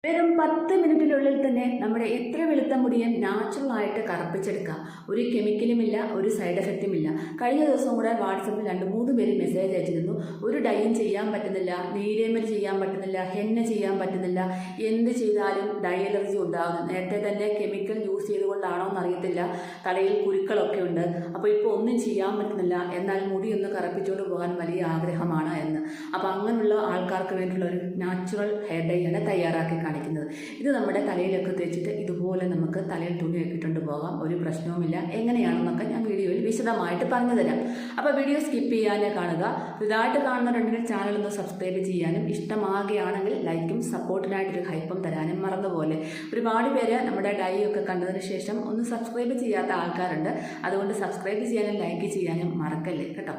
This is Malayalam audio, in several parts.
വെറും 10 മിനിറ്റിനുള്ളിൽ തന്നെ നമ്മുടെ എത്ര വെളുത്ത മുടിയും നാച്ചുറലായിട്ട് കറുപ്പിച്ചെടുക്കാം. ഒരു കെമിക്കലുമില്ല, ഒരു സൈഡ് എഫക്റ്റുമില്ല. കഴിഞ്ഞ ദിവസം കൂടെ വാട്സപ്പിൽ 2-3 പേര് മെസ്സേജ് അയച്ചിരുന്നു. ഒരു ഡൈയും ചെയ്യാൻ പറ്റുന്നില്ല, നീരേമൽ ചെയ്യാൻ പറ്റുന്നില്ല, ഹെന്ന ചെയ്യാൻ പറ്റുന്നില്ല, എന്ത് ചെയ്താലും ഡൈ അലർജി ഉണ്ടാകുന്നു. നേരത്തെ തന്നെ കെമിക്കൽ യൂസ് ചെയ്തുകൊണ്ടാണോ എന്നറിയത്തില്ല, തലയിൽ കുരുക്കളൊക്കെ ഉണ്ട്. അപ്പോൾ ഇപ്പോൾ ഒന്നും ചെയ്യാൻ പറ്റുന്നില്ല, എന്നാൽ മുടി ഒന്ന് കറുപ്പിച്ചുകൊണ്ട് പോകാൻ വലിയ ആഗ്രഹമാണ് എന്ന്. അപ്പോൾ അങ്ങനെയുള്ള ആൾക്കാർക്ക് വേണ്ടിയുള്ള ഒരു നാച്ചുറൽ ഹെയർ ഡൈ ആണ് തയ്യാറാക്കി കാണിക്കുന്നത്. ഇത് നമ്മുടെ തലയിലൊക്കെ തേച്ചിട്ട് ഇതുപോലെ നമുക്ക് തലയിൽ തുണി ഇട്ടിട്ടുണ്ട് പോകാം, ഒരു പ്രശ്നവുമില്ല. എങ്ങനെയാണെന്നൊക്കെ ഞാൻ വീഡിയോയിൽ വിശദമായിട്ട് പറഞ്ഞു തരാം. അപ്പോൾ വീഡിയോ സ്കിപ്പ് ചെയ്യാതെ കാണുക. ഇതായിട്ട് കാണുന്നവരുണ്ടെങ്കിൽ ചാനൽ ഒന്ന് സബ്സ്ക്രൈബ് ചെയ്യാനും ഇഷ്ടമാകുകയാണെങ്കിൽ ലൈക്കും സപ്പോർട്ടിനായിട്ടൊരു ഹൈപ്പും തരാനും മറന്നുപോലെ. ഒരുപാട് പേര് നമ്മുടെ ഡൈ ഒക്കെ കണ്ടതിന് ശേഷം ഒന്ന് സബ്സ്ക്രൈബ് ചെയ്യാത്ത ആൾക്കാരുണ്ട്. അതുകൊണ്ട് സബ്സ്ക്രൈബ് ചെയ്യാനും ലൈക്ക് ചെയ്യാനും മറക്കല്ലേ കേട്ടോ.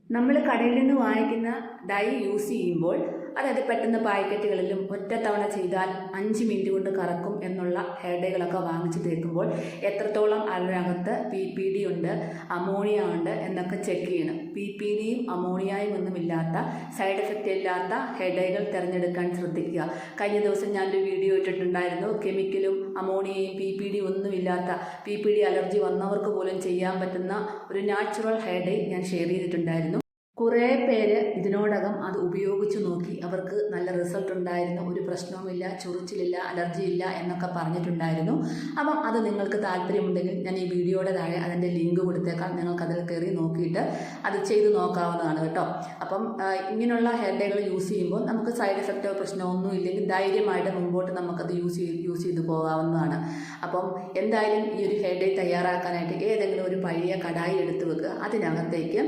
നമ്മൾ കടയിൽ നിന്ന് വാങ്ങിക്കുന്ന ഡൈ യൂസ് ചെയ്യുമ്പോൾ അതായത് പെട്ടെന്ന് പാക്കറ്റുകളിലും ഒറ്റത്തവണ ചെയ്താൽ 5 മിനിറ്റ് കൊണ്ട് കറക്കും എന്നുള്ള ഹെയർ ഡൈകളൊക്കെ വാങ്ങിച്ച് തേക്കുമ്പോൾ എത്രത്തോളം അതിനകത്ത് PPD ഉണ്ട്, അമോണിയ ഉണ്ട് എന്നൊക്കെ ചെക്ക് ചെയ്യണം. PPDയും അമോണിയയും ഒന്നുമില്ലാത്ത സൈഡ് എഫക്റ്റ് ഇല്ലാത്ത ഹെയർ ഡൈകൾ തിരഞ്ഞെടുക്കാൻ ശ്രദ്ധിക്കുക. കഴിഞ്ഞ ദിവസം ഞാനൊരു വീഡിയോ ഇട്ടിട്ടുണ്ടായിരുന്നു. കെമിക്കലും അമോണിയയും PPD ഒന്നുമില്ലാത്ത PPD അലർജി വന്നവർക്ക് പോലും ചെയ്യാൻ പറ്റുന്ന ഒരു നാച്ചുറൽ ഹെയർ ഡൈ ഞാൻ ഷെയർ ചെയ്തിട്ടുണ്ടായിരുന്നു. കുറേ പേര് ഇതിനോടകം അത് ഉപയോഗിച്ച് നോക്കി, അവർക്ക് നല്ല റിസൾട്ട് ഉണ്ടായിരുന്നു, ഒരു പ്രശ്നവുമില്ല, ചൊറിച്ചിലില്ല, അലർജി ഇല്ല എന്നൊക്കെ പറഞ്ഞിട്ടുണ്ടായിരുന്നു. അപ്പം അത് നിങ്ങൾക്ക് താല്പര്യമുണ്ടെങ്കിൽ ഞാൻ ഈ വീഡിയോയുടെ താഴെ അതിൻ്റെ ലിങ്ക് കൊടുത്തേക്കാം. നിങ്ങൾക്ക് അതിൽ കയറി നോക്കിയിട്ട് അത് ചെയ്ത് നോക്കാവുന്നതാണ് കേട്ടോ. അപ്പം ഇങ്ങനെയുള്ള ഹെയർ ഡൈകൾ യൂസ് ചെയ്യുമ്പോൾ നമുക്ക് സൈഡ് എഫക്റ്റോ പ്രശ്നമോ ഒന്നും ഇല്ലെങ്കിൽ ധൈര്യമായിട്ട് മുമ്പോട്ട് നമുക്കത് യൂസ് ചെയ്ത് പോകാവുന്നതാണ്. അപ്പം എന്തായാലും ഈ ഒരു ഹെയർ ഡൈ തയ്യാറാക്കാനായിട്ട് ഏതെങ്കിലും ഒരു പഴയ കടായി എടുത്ത് വെക്കുക. അതിനകത്തേക്ക്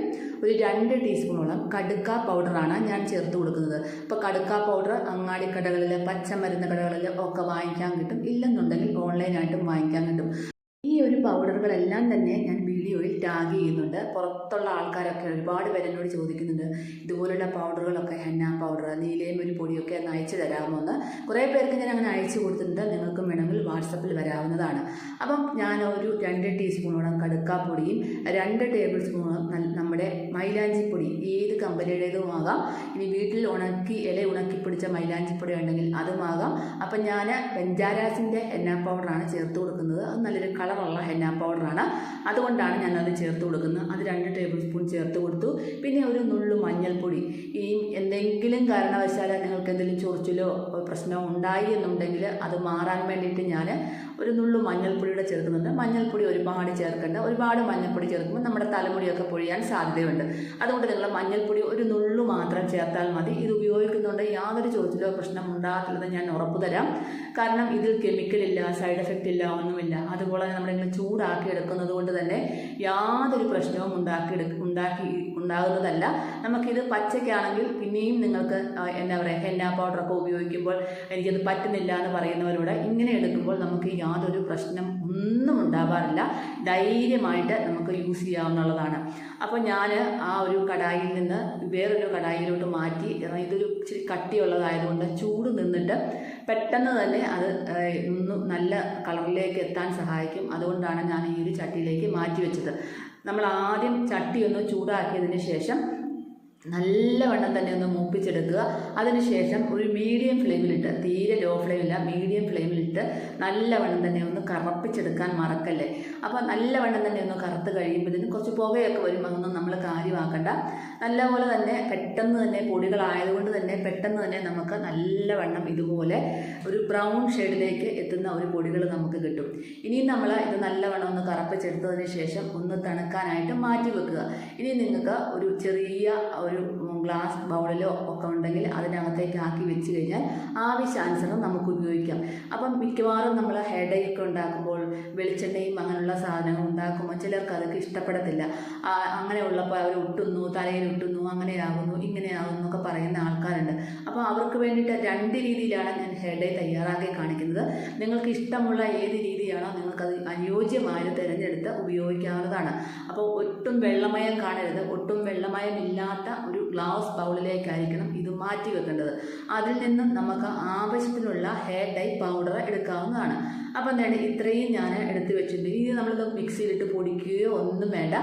ഒരു 2 ടീസ്പൂണോളം കടുക്ക പൗഡറാണ് ഞാൻ ചേർത്ത് കൊടുക്കുന്നത്. ഇപ്പോൾ കടുക്ക പൗഡർ അങ്ങാടിക്കടകളിൽ, പച്ചമരുന്ന് കടകളിൽ ഒക്കെ വാങ്ങിക്കാൻ കിട്ടും. ഇല്ലെന്നുണ്ടെങ്കിൽ ഓൺലൈനായിട്ടും വാങ്ങിക്കാൻ കിട്ടും. ഈ ഒരു പൗഡറുകളെല്ലാം തന്നെ ഞാൻ വീഡിയോയിൽ ടാഗ് ചെയ്യുന്നുണ്ട്. പുറത്തുള്ള ആൾക്കാരൊക്കെ ഒരുപാട് പേര് എന്നോട് ചോദിക്കുന്നുണ്ട്, ഇതുപോലുള്ള പൗഡറുകളൊക്കെ, ഹെന്ന പൗഡർ, നീലയമരി പൊടിയൊക്കെ ഒന്ന് അയച്ചു തരാമോ എന്ന്. കുറേ പേർക്ക് ഞാൻ അങ്ങനെ അയച്ചു കൊടുത്തിട്ടുണ്ട്. നിങ്ങൾക്കും വേണമെങ്കിൽ വാട്സപ്പിൽ വരാവുന്നതാണ്. അപ്പം ഞാൻ ഒരു 2 ടീസ്പൂണോളം കടുക്കാപ്പൊടിയും 2 ടേബിൾ സ്പൂണോളം നമ്മുടെ മൈലാഞ്ചിപ്പൊടി, ഏത് കമ്പനിയുടേതുമാകാം. ഇനി വീട്ടിൽ ഇല ഉണക്കി പിടിച്ച മൈലാഞ്ചിപ്പൊടി ഉണ്ടെങ്കിൽ അതുമാകാം. അപ്പം ഞാൻ ബെഞ്ചാരാസിൻ്റെ ഹെന്ന പൗഡറാണ് ചേർത്ത് കൊടുക്കുന്നത്. അത് നല്ലൊരു കളറുള്ള ഹെന്ന പൗഡറാണ്, അതുകൊണ്ടാണ് ഞാനത് ചേർത്ത് കൊടുക്കുന്നത്. അത് 2 ടേബിൾ സ്പൂൺ ചേർത്ത് കൊടുത്തു. പിന്നെ ഒരു നുള്ളു മഞ്ഞൾപ്പൊടി. ഈ എന്തെങ്കിലും കാരണവശാൽ നിങ്ങൾക്ക് എന്തെങ്കിലും ചൊറിച്ചിലോ പ്രശ്നമോ ഉണ്ടായി എന്നുണ്ടെങ്കിൽ അത് മാറാൻ വേണ്ടിയിട്ട് ഞാൻ ഒരു നുള്ളു മഞ്ഞൾപ്പൊടിയുടെ ചേർക്കുന്നുണ്ട്. മഞ്ഞൾപ്പൊടി ഒരുപാട് ചേർക്കേണ്ട. ഒരുപാട് മഞ്ഞൾപ്പൊടി ചേർക്കുമ്പോൾ നമ്മുടെ തലമുടിയൊക്കെ പൊഴിയാൻ സാധ്യതയുണ്ട്. അതുകൊണ്ട് നിങ്ങൾ മഞ്ഞൾപ്പൊടി ഒരു നുള്ളു മാത്രം ചേർത്താൽ മതി. ഇത് ഉപയോഗിക്കുന്നുണ്ട് യാതൊരു ചൊറിച്ചിലോ പ്രശ്നം ഉണ്ടാകില്ലെന്ന് ഞാൻ ഉറപ്പു തരാം. കാരണം ഇതിൽ കെമിക്കലില്ല, സൈഡ് എഫക്റ്റ് ഇല്ല, ഒന്നുമില്ല. അതുപോലെ നമ്മളിങ്ങനെ ചൂടാക്കി എടുക്കുന്നത് കൊണ്ട് തന്നെ യാതൊരു പ്രശ്നവും ഉണ്ടാകുന്നതല്ല. നമുക്കിത് പച്ചയ്ക്കാണെങ്കിൽ പിന്നെയും നിങ്ങൾക്ക് എന്താ പറയുക, ഹെന്ന പൗഡറൊക്കെ ഉപയോഗിക്കുമ്പോൾ എനിക്കത് പറ്റുന്നില്ല എന്ന് പറയുന്നവരോട് ഇങ്ങനെ എടുക്കുമ്പോൾ നമുക്ക് യാതൊരു പ്രശ്നം ഒന്നും ഉണ്ടാവാറില്ല. ധൈര്യമായിട്ട് നമുക്ക് യൂസ് ചെയ്യാവുന്നതാണ്. അപ്പോൾ ഞാൻ ആ ഒരു കടായിൽ നിന്ന് വേറൊരു കടായിലോട്ട് മാറ്റി. ഇതൊരു ഇച്ചിരി കട്ടിയുള്ളതായതുകൊണ്ട് ചൂട് നിന്നിട്ട് പെട്ടെന്ന് തന്നെ അത് നല്ല കളറിലേക്ക് എത്താൻ സഹായിക്കും. അതുകൊണ്ടാണ് ഞാൻ ഈ ഒരു ചട്ടിയിലേക്ക് മാറ്റി വെച്ചത്. നമ്മൾ ആദ്യം ചട്ടി ഒന്ന് ചൂടാക്കിയതിന് ശേഷം നല്ലവണ്ണം തന്നെ ഒന്ന് മൂപ്പിച്ചെടുക്കുക. അതിനുശേഷം ഒരു മീഡിയം ഫ്ലെയിമിലിട്ട്, തീരെ ലോ ഫ്ലെയിമില്ല, മീഡിയം ഫ്ലെയിമിലിട്ട് നല്ലവണ്ണം തന്നെ ഒന്ന് കറപ്പിച്ചെടുക്കാൻ മറക്കല്ലേ. അപ്പോൾ നല്ലവണ്ണം തന്നെ ഒന്ന് കറുത്ത് കഴിയുമ്പോഴത്തേനും കുറച്ച് പുകയൊക്കെ വരും. അതൊന്നും നമ്മൾ കാര്യമാക്കണ്ട. നല്ലപോലെ തന്നെ പെട്ടെന്ന് തന്നെ പൊടികളായതുകൊണ്ട് തന്നെ പെട്ടെന്ന് തന്നെ നമുക്ക് നല്ലവണ്ണം ഇതുപോലെ ഒരു ബ്രൗൺ ഷെയ്ഡിലേക്ക് എത്തുന്ന ഒരു പൊടികൾ നമുക്ക് കിട്ടും. ഇനിയും നമ്മൾ ഇത് നല്ലവണ്ണം ഒന്ന് കറപ്പിച്ചെടുത്തതിന് ശേഷം ഒന്ന് തണുക്കാനായിട്ട് മാറ്റി വെക്കുക. ഇനി നിങ്ങൾക്ക് ഒരു ചെറിയ ഒരു ഗ്ലാസ് ബൗളിലോ ഒക്കെ ഉണ്ടെങ്കിൽ അതിനകത്തേക്ക് ആക്കി വെച്ച് കഴിഞ്ഞാൽ ആവശ്യാനുസരണം നമുക്ക് ഉപയോഗിക്കാം. അപ്പം മിക്കവാറും നമ്മൾ ഹെയർ ഡൈ ഒക്കെ ഉണ്ടാക്കുമ്പോൾ വെളിച്ചെണ്ണയും അങ്ങനെയുള്ള സാധനങ്ങൾ ഉണ്ടാക്കുമ്പോൾ ചിലർക്ക് അതൊക്കെ ഇഷ്ടപ്പെടത്തില്ല. അങ്ങനെ ഉള്ളപ്പോൾ അവർ ഒട്ടുന്നു, തലയിൽ ഒട്ടുന്നു, അങ്ങനെയാകുന്നു, ഇങ്ങനെയാകുന്നു എന്നൊക്കെ പറയുന്ന ആൾക്കാരുണ്ട്. അപ്പോൾ അവർക്ക് വേണ്ടിയിട്ട് 2 രീതിയിലാണ് ഞാൻ ഹെയർ ഡൈ തയ്യാറാക്കി കാണിക്കുന്നത്. നിങ്ങൾക്ക് ഇഷ്ടമുള്ള ഏത് രീതിയാണോ നിങ്ങൾക്കത് അനുയോജ്യമായത് തിരഞ്ഞെടുത്ത് ഉപയോഗിക്കാവുന്നതാണ്. അപ്പോൾ ഒട്ടും വെള്ളമയം കാണരുത്. ഒട്ടും വെള്ളമയമില്ലാത്ത ഒരു ഗ്ലാസ് ബൗളിലേക്കായിരിക്കണം ഇത് മാറ്റി വെക്കേണ്ടത്. അതിൽ നിന്നും നമുക്ക് ആവശ്യത്തിനുള്ള ഹെയർ ഡൈ പൗഡർ എടുക്കാവുന്നതാണ്. അപ്പം എന്താണ് ഇത്രയും ഞാൻ എടുത്ത് വെച്ചിട്ടുണ്ട്. ഇത് നമ്മളിത് മിക്സിയിലിട്ട് പൊടിക്കുകയോ ഒന്നും വേണ്ട.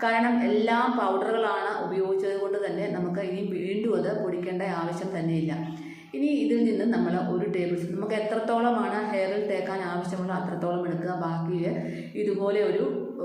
കാരണം എല്ലാം പൗഡറുകളാണ് ഉപയോഗിച്ചത് കൊണ്ട് തന്നെ നമുക്ക് ഇനി വീണ്ടും അത് പൊടിക്കേണ്ട ആവശ്യം തന്നെയില്ല. ഇനി ഇതിൽ നിന്ന് നമ്മൾ ഒരു ടേബിൾ സ്പൂൺ നമുക്ക് എത്രത്തോളമാണ് ഹെയറിൽ തേക്കാൻ ആവശ്യമുള്ള അത്രത്തോളം എടുക്കുക. ബാക്കി ഇതുപോലെ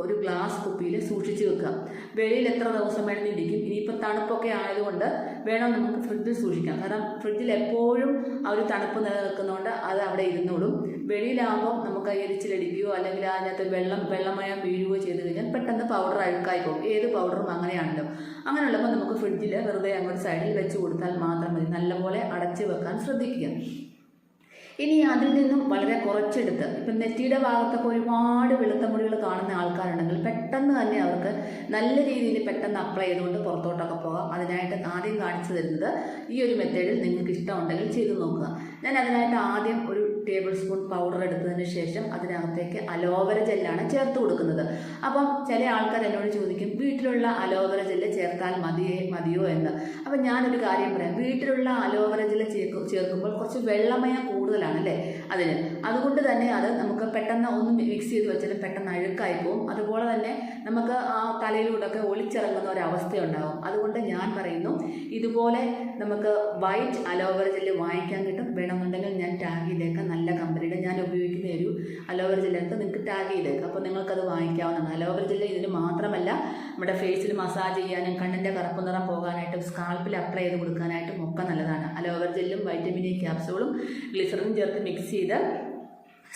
ഒരു ഗ്ലാസ് കുപ്പിയിൽ സൂക്ഷിച്ച് വെക്കുക. വെളിയിൽ എത്ര ദിവസം വേണമെങ്കിൽ ഇരിക്കും. ഇനിയിപ്പോൾ തണുപ്പൊക്കെ ആയതുകൊണ്ട് വേണം നമുക്ക് ഫ്രിഡ്ജിൽ സൂക്ഷിക്കാം. കാരണം ഫ്രിഡ്ജിൽ എപ്പോഴും ആ ഒരു തണുപ്പ് നിലനിൽക്കുന്നതുകൊണ്ട് അത് അവിടെ ഇരുന്നോളും. വെളിയിലാകുമ്പോൾ നമുക്ക് എരിച്ചിലടിക്കുകയോ അല്ലെങ്കിൽ അതിനകത്ത് വെള്ളമയം വീഴുകയോ ചെയ്ത് കഴിഞ്ഞാൽ പെട്ടെന്ന് പൗഡർ അഴുക്കായി പോകും. ഏത് പൗഡറും അങ്ങനെയാണല്ലോ. അങ്ങനെയുള്ളപ്പോൾ നമുക്ക് ഫ്രിഡ്ജിൽ വെറുതെ അങ്ങോട്ട് സൈഡിൽ വെച്ച് കൊടുത്താൽ മാത്രം മതി. നല്ലപോലെ അടച്ച് വെക്കാൻ ശ്രദ്ധിക്കുക. ഇനി അതിൽ നിന്നും വളരെ കുറച്ചെടുത്ത്, ഇപ്പം നെറ്റിയുടെ ഭാഗത്തൊക്കെ ഒരുപാട് വെളുത്ത മുടികൾ കാണുന്ന ആൾക്കാരുണ്ടെങ്കിൽ പെട്ടെന്ന് തന്നെ അവർക്ക് നല്ല രീതിയിൽ പെട്ടെന്ന് അപ്ലൈ ചെയ്തുകൊണ്ട് പുറത്തോട്ടൊക്കെ പോകാം. അതിനായിട്ട് ആദ്യം കാണിച്ചു തരുന്നത് ഈ ഒരു മെത്തേഡിൽ നിങ്ങൾക്ക് ഇഷ്ടമുണ്ടെങ്കിൽ ചെയ്ത് നോക്കുക. ഞാൻ അതിനായിട്ട് ആദ്യം ഒരു ടേബിൾ സ്പൂൺ പൗഡർ എടുത്തതിന് ശേഷം അതിനകത്തേക്ക് അലോവേര ജെല്ലാണ് ചേർത്ത് കൊടുക്കുന്നത്. അപ്പം ചില ആൾക്കാർ എന്നോട് ചോദിക്കും, വീട്ടിലുള്ള അലോവേര ജെല്ല് ചേർത്താൽ മതിയോ എന്ന്. അപ്പം ഞാനൊരു കാര്യം പറയാം, വീട്ടിലുള്ള അലോവേര ജെല്ല് ചേർക്കുമ്പോൾ കുറച്ച് വെള്ളമയം കൂടുതലാണ് അല്ലേ അതിന്. അതുകൊണ്ട് തന്നെ അത് നമുക്ക് പെട്ടെന്ന് ഒന്ന് മിക്സ് ചെയ്ത് വെച്ചാലും പെട്ടെന്ന് അഴുക്കായി പോകും. അതുപോലെ തന്നെ നമുക്ക് ആ തലയിലൂടെയൊക്കെ ഒളിച്ചിറങ്ങുന്ന ഒരവസ്ഥയുണ്ടാകും. അതുകൊണ്ട് ഞാൻ പറയുന്നു, ഇതുപോലെ നമുക്ക് വൈറ്റ് അലോവേര ജെല്ല് വാങ്ങിക്കാൻ കിട്ടും. വേണമെന്നുണ്ടെങ്കിൽ ഞാൻ ടാഗ് ചെയ്തേക്കാം. നല്ല കമ്പനിയുടെ ഞാൻ ഉപയോഗിക്കുന്ന ഒരു അലോവേര ജെല്ലൊക്കെ നിങ്ങൾക്ക് ടാഗ് ചെയ്തേക്കാം. അപ്പോൾ നിങ്ങൾക്കത് വാങ്ങിക്കാവുന്നതാണ്. അലോവേര ജെല്ല് ഇതിന് മാത്രമല്ല, നമ്മുടെ ഫേസിൽ മസാജ് ചെയ്യാനും കണ്ണിൻ്റെ കറുപ്പ് നിറം പോകാനായിട്ടും സ്കാൽപ്പിൽ അപ്ലൈ ചെയ്ത് കൊടുക്കാനായിട്ടും ഒക്കെ നല്ലതാണ്. അലോവേര ജെല്ലും വൈറ്റമിൻ ഇ ക്യാപ്സൂളും ഗ്ലിസറിനും ചേർത്ത് മിക്സ് ചെയ്ത്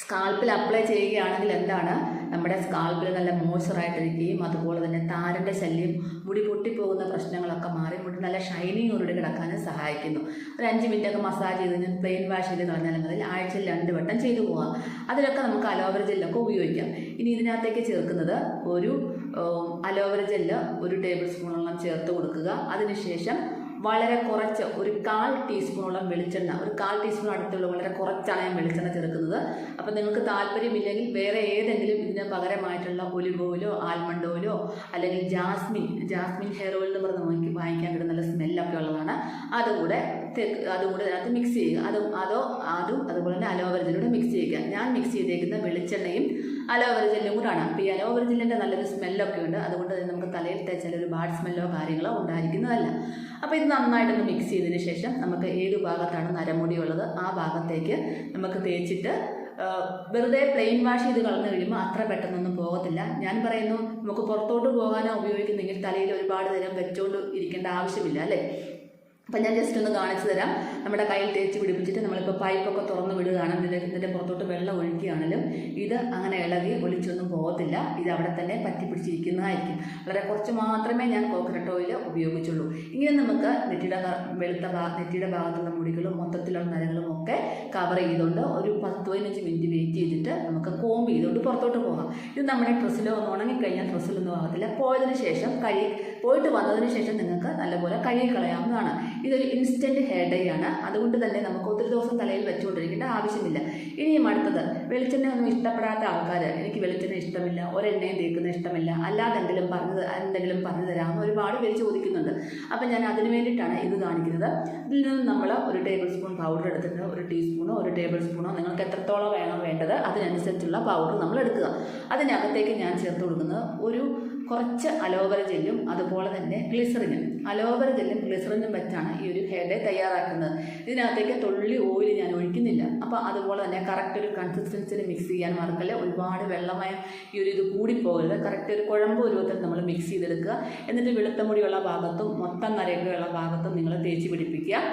സ്കാൽപ്പിൽ അപ്ലൈ ചെയ്യുകയാണെങ്കിൽ എന്താണ്, നമ്മുടെ സ്കാൽപ്പിൽ നല്ല മോയ്സ്ചറായിട്ടിരിക്കുകയും അതുപോലെ തന്നെ താരൻ്റെ ശല്യം, മുടി പൊട്ടിപ്പോകുന്ന പ്രശ്നങ്ങളൊക്കെ മാറി മുടി നല്ല ഷൈനിങ്ങോടുകൂടി കിടക്കാനും സഹായിക്കുന്നു. ഒരു 5 മിനിറ്റൊക്കെ മസാജ് ചെയ്ത് കഴിഞ്ഞാൽ പ്ലെയിൻ വാഷ് ചെയ്ത് കളഞ്ഞാലും മതി. ആഴ്ചയിൽ 2 വട്ടം ചെയ്തു പോകാം. അതിലൊക്കെ നമുക്ക് അലോവേര ജെല്ലൊക്കെ ഉപയോഗിക്കാം. ഇനി ഇതിനകത്തേക്ക് ചേർക്കുന്നത് ഒരു അലോവേര ജെല്ല് 1 ടേബിൾ സ്പൂണോളം ചേർത്ത് കൊടുക്കുക. അതിനുശേഷം വളരെ കുറച്ച് ഒരു 1/4 ടീസ്പൂണോളം വെളിച്ചെണ്ണ, ഒരു 1/4 ടീസ്പൂൺ അടുത്തുള്ള വളരെ കുറച്ചാണ് ഞാൻ വെളിച്ചെണ്ണ ചേർക്കുന്നത്. അപ്പം നിങ്ങൾക്ക് താല്പര്യമില്ലെങ്കിൽ വേറെ ഏതെങ്കിലും ഇതിന് പകരമായിട്ടുള്ള ഒലിവ് ഓയിലോ ആൽമണ്ട് ഓയിലോ അല്ലെങ്കിൽ ജാസ്മിൻ ഹെയർ ഓയിൽ എന്ന് പറഞ്ഞ് നമുക്ക് വാങ്ങിക്കാൻ കിട്ടുന്ന നല്ല സ്മെല്ലൊക്കെ ഉള്ളതാണ്. അതുകൂടെ അതിനകത്ത് മിക്സ് ചെയ്യുക. അതും അതുപോലെ തന്നെ അലോവേര ജെല്ലൂടെ മിക്സ് ചെയ്യുക. ഞാൻ മിക്സ് ചെയ്തേക്കുന്ന വെളിച്ചെണ്ണയും അലോവേര ജെല്ലും കൂടാണ്. അപ്പോൾ ഈ അലോവേര ജെല്ലിൻ്റെ നല്ലൊരു സ്മെല്ലൊക്കെ ഉണ്ട്. അതുകൊണ്ട് തന്നെ നമുക്ക് തലയിൽ തേച്ചാൽ ഒരു ബാഡ് സ്മെല്ലോ കാര്യങ്ങളോ ഉണ്ടായിരിക്കുന്നതല്ല. അപ്പോൾ ഇത് നന്നായിട്ടൊന്ന് മിക്സ് ചെയ്തതിന് ശേഷം നമുക്ക് ഏത് ഭാഗത്താണ് നരമുടി ഉള്ളത് ആ ഭാഗത്തേക്ക് നമുക്ക് തേച്ചിട്ട് വെറുതെ പ്ലെയിൻ വാഷ് ചെയ്ത് കളഞ്ഞു കഴിയുമ്പോൾ അത്ര പെട്ടെന്നൊന്നും പോകത്തില്ല. ഞാൻ പറയുന്നു, നമുക്ക് പുറത്തോട്ട് പോകാനോ ഉപയോഗിക്കുന്നെങ്കിൽ തലയിൽ ഒരുപാട് നേരം വെച്ചുകൊണ്ട് ഇരിക്കേണ്ട ആവശ്യമില്ല അല്ലേ. അപ്പം ഞാൻ ജസ്റ്റ് ഒന്ന് കാണിച്ചു തരാം. നമ്മുടെ കയ്യിൽ തേച്ച് പിടിപ്പിച്ചിട്ട് നമ്മളിപ്പോൾ പൈപ്പൊക്കെ തുറന്ന് വിടുകയാണെങ്കിൽ ഇതിൻ്റെ പുറത്തോട്ട് വെള്ളം ഒഴിക്കുകയാണെങ്കിലും ഇത് അങ്ങനെ ഇളകി ഒലിച്ചൊന്നും പോകത്തില്ല. ഇത് അവിടെ തന്നെ പറ്റി പിടിച്ചിരിക്കുന്നതായിരിക്കും. വളരെ കുറച്ച് മാത്രമേ ഞാൻ കോക്കനട്ട് ഓയിൽ ഉപയോഗിച്ചുള്ളൂ. ഇങ്ങനെ നമുക്ക് നെറ്റിയുടെ ഭാഗത്തുള്ള മുടികളും മൊത്തത്തിലുള്ള നരകളും ഒക്കെ കവർ ചെയ്തുകൊണ്ട് ഒരു 10-15 മിനിറ്റ് വെയിറ്റ് ചെയ്തിട്ട് നമുക്ക് കോമ്പ് ചെയ്തുകൊണ്ട് പുറത്തോട്ട് പോകാം. ഇത് നമ്മുടെ ഡ്രസ്സിലോ ഒന്ന് ഉണങ്ങിക്കഴിഞ്ഞാൽ ഡ്രസ്സിലൊന്നും ആകത്തില്ല. പോയിട്ട് വന്നതിന് ശേഷം നിങ്ങൾക്ക് നല്ലപോലെ കഴുകി കളയാവുന്നതാണ്. ഇതൊരു ഇൻസ്റ്റൻറ്റ് ഹെയർ ഡൈ ആണ്. അതുകൊണ്ട് തന്നെ നമുക്ക് ഒത്തിരി ദിവസം തലയിൽ വെച്ചുകൊണ്ടിരിക്കേണ്ട ആവശ്യമില്ല. ഇനിയും അടുത്തത്, വെളിച്ചെണ്ണ ഒന്നും ഇഷ്ടപ്പെടാത്ത ആൾക്കാർ, എനിക്ക് വെളിച്ചെണ്ണ ഇഷ്ടമില്ല, ഒരെണ്ണയും തേക്കുന്ന ഇഷ്ടമില്ല, അല്ലാതെ എന്തെങ്കിലും പറഞ്ഞു തരാമെന്ന് ഒരുപാട് പേര് ചോദിക്കുന്നുണ്ട്. അപ്പം ഞാൻ അതിന് വേണ്ടിയിട്ടാണ് ഇത് കാണിക്കുന്നത്. ഇതിൽ നിന്ന് നമ്മൾ 1 ടേബിൾ സ്പൂൺ പൗഡർ എടുത്തിട്ട് 1 ടീസ്പൂണോ 1 ടേബിൾ സ്പൂണോ നിങ്ങൾക്ക് എത്രത്തോളം വേണ്ടത് അതിനനുസരിച്ചുള്ള പൗഡർ നമ്മൾ എടുക്കുക. അതിനകത്തേക്ക് ഞാൻ ചേർത്ത് കൊടുക്കുന്നത് കുറച്ച് അലോവേര ജെല്ലും അതുപോലെ തന്നെ ഗ്ലിസറിനും. അലോവേര ജെല്ലും ഗ്ലിസറിനും വെച്ചാണ് ഈ ഒരു ഹെയർ ഡൈ തയ്യാറാക്കുന്നത്. ഇതിനകത്തേക്ക് തുള്ളി ഓയിൽ ഞാൻ ഒഴിക്കുന്നില്ല. അപ്പോൾ അതുപോലെ തന്നെ കറക്റ്റ് ഒരു കൺസിസ്റ്റൻസിയിൽ മിക്സ് ചെയ്യാൻ മറക്കല്ല. ഒരുപാട് വെള്ളമയം ഇത് കൂടിപ്പോകരുത്. കറക്റ്റ് ഒരു കുഴമ്പ് രൂപത്തിൽ നമ്മൾ മിക്സ് ചെയ്തെടുക്കുക. എന്നിട്ട് വെളുത്ത മുടിയുള്ള ഭാഗത്തും മൊത്തം നരയൊക്കെയുള്ള ഭാഗത്തും നിങ്ങൾ തേച്ച് പിടിപ്പിക്കുക.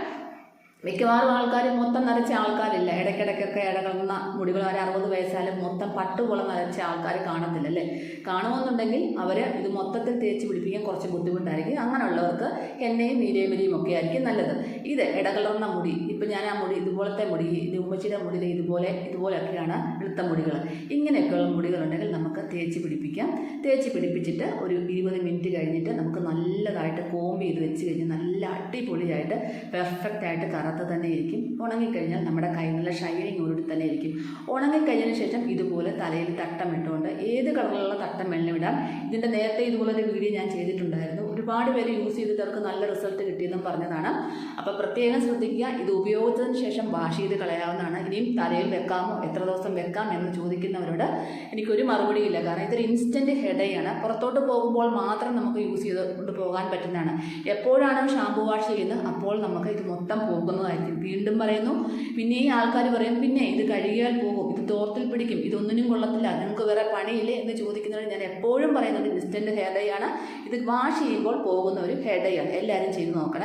മിക്കവാറും ആൾക്കാർ മൊത്തം നരച്ച ആൾക്കാരില്ല. ഇടയ്ക്കിടയ്ക്കൊക്കെ ഇടകലർന്ന മുടികൾ, 60 വയസ്സായാലും മൊത്തം പട്ടുപോലെ നരച്ച ആൾക്കാർ കാണത്തില്ല അല്ലേ. കാണുമെന്നുണ്ടെങ്കിൽ അവർ ഇത് മൊത്തത്തിൽ തേച്ച് പിടിപ്പിക്കാൻ കുറച്ച് ബുദ്ധിമുട്ടായിരിക്കും. അങ്ങനെയുള്ളവർക്ക് എണ്ണയും നീലയമരിയും ഒക്കെ ആയിരിക്കും നല്ലത്. ഇത് ഇടകലർന്ന മുടി, ഇപ്പം ഞാൻ ആ മുടി ഇതുപോലത്തെ മുടി, ഇത് ഉമ്മച്ചിയുടെ മുടി ഇതുപോലെയൊക്കെയാണ് വെളുത്ത മുടികൾ. ഇങ്ങനെയൊക്കെയുള്ള മുടികളുണ്ടെങ്കിൽ നമുക്ക് തേച്ച് പിടിപ്പിക്കാം. തേച്ച് പിടിപ്പിച്ചിട്ട് ഒരു 20 മിനിറ്റ് കഴിഞ്ഞിട്ട് നമുക്ക് നല്ലതായിട്ട് കോമ്പ് ചെയ്ത് വെച്ച് കഴിഞ്ഞാൽ നല്ല അടിപൊളിയായിട്ട് പെർഫെക്റ്റായിട്ട് തന്നെ ഇരിക്കും. ഉണങ്ങിക്കഴിഞ്ഞാൽ നമ്മുടെ കൈ നല്ല ഷൈനിങ്ങോട് തന്നെ ഇരിക്കും. ഉണങ്ങിക്കഴിഞ്ഞതിന് ശേഷം ഇതുപോലെ തലയിൽ തട്ടം ഇട്ടുകൊണ്ട് ഏത് കളറിലുള്ള തട്ടം വേണമെങ്കിലും ഇടാം. ഇതിൻ്റെ നേരത്തെ ഇതുപോലൊരു വീഡിയോ ഞാൻ ചെയ്തിട്ടുണ്ടായിരുന്നു. ഒരുപാട് പേര് യൂസ് ചെയ്തിട്ട് അവർക്ക് നല്ല റിസൾട്ട് കിട്ടിയെന്നും പറഞ്ഞതാണ്. അപ്പോൾ പ്രത്യേകം ശ്രദ്ധിക്കുക. ഇത് ഉപയോഗിച്ചതിന് ശേഷം വാഷ് ചെയ്ത് കളയാവുന്നതാണ്. ഇനിയും തലയിൽ വെക്കാമോ, എത്ര ദിവസം വെക്കാം എന്ന് ചോദിക്കുന്നവരോട് എനിക്കൊരു മറുപടിയില്ല. കാരണം ഇതൊരു ഇൻസ്റ്റൻറ്റ് ഹെഡേയാണ്. പുറത്തോട്ട് പോകുമ്പോൾ മാത്രം നമുക്ക് യൂസ് ചെയ്ത് കൊണ്ട് പോകാൻ പറ്റുന്നതാണ്. എപ്പോഴാണ് ഷാമ്പു വാഷ് ചെയ്യുന്നത് അപ്പോൾ നമുക്ക് ഇത് മൊത്തം പോകുന്നതായിരിക്കും. വീണ്ടും പറയുന്നു, പിന്നെ ഈ ആൾക്കാർ പറയും പിന്നെ ഇത് കഴുകിയാൽ പോകും, ഇത് തോർത്തിൽ പിടിക്കും, ഇതൊന്നിനും കൊള്ളത്തില്ല, നിങ്ങൾക്ക് വേറെ പണിയില്ലേ എന്ന് ചോദിക്കുന്നവർ ഞാൻ എപ്പോഴും പറയുന്നത് ഇൻസ്റ്റൻറ്റ് ഹെയർ ഡൈ ആണ്. ഇത് വാഷ് ചെയ്യുമ്പോൾ പോകുന്ന ഒരു ഹെയർ ഡൈ ആണ്. എല്ലാവരും ചെയ്ത് നോക്കണം.